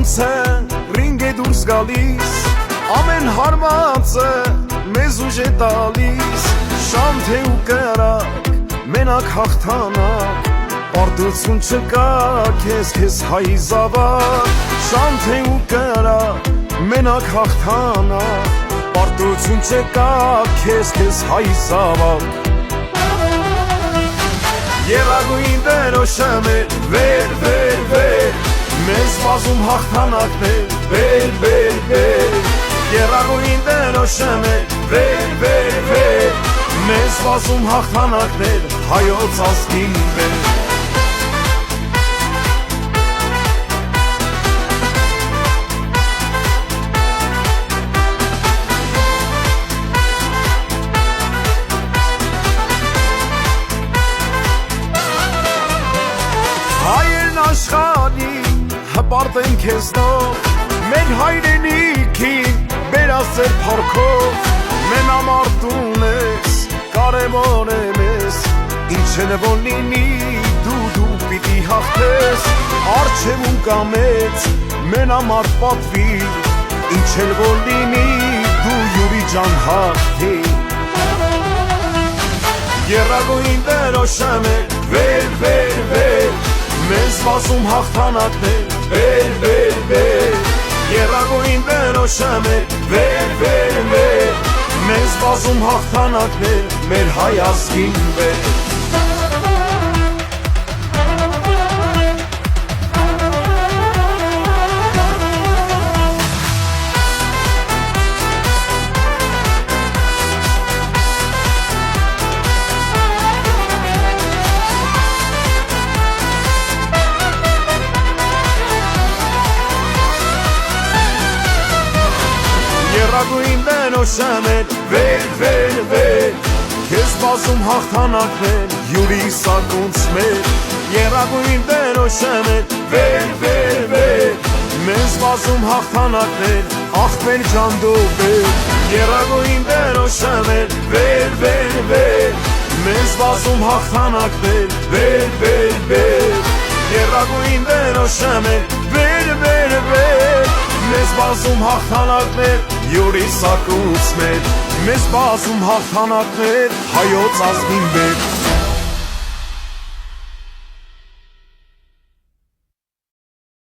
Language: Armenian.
ոնց է ռինգ է դուրս գալիս ամեն հարվածը մեզ ուժ է տալիս շանթ է ու կրակ մենակ հաղթանակ պարտություն չկա քեզ հայ զավակ շանթ է ու կրակ մենակ հաղթանակ պարտություն չկա քեզ հայ զավակ Երագույն դերոշը մեր վեր մեզ վազում հաղթանակներ վեր Երագույն դերոշը մեր վեր մեզ վազում հաղթանակներ հայոց ազգին վեր Հայերն աշխարհի հպարտ են քեզնով մեր հայրենիքին բերասեր փառքով մենամարտուն ես կարևոր է մեզ ինչ էլ որ լինի դու պիտի հաղթես առջևում կա մեծ մենամարտ պատվիր ինչ էլ որ լինի դու յուրի ջան հաղթի Երագույն դերոշը վեր մեզ վազում հաղթանակներ վեր Երագույն դերոշը վեր մեզ վազում հաղթանակներ մեր հայ ազգին վեր Երագույն դերոշը վեր Քեզ վազում հաղթանակներ յուրի սակունց մեր Երագույն դերոշը վեր մեզ վազում հաղթանակներ աղբեր ջան դու վեր Երագույն դերոշը վեր մեզ վազում հաղթանակներ վեր Երագույն դերոշը վեր մեզ վազում հաղթանակներ յուրի սակուց մեր մեզ վազում հաղթանակներ հայոց ազգին վեր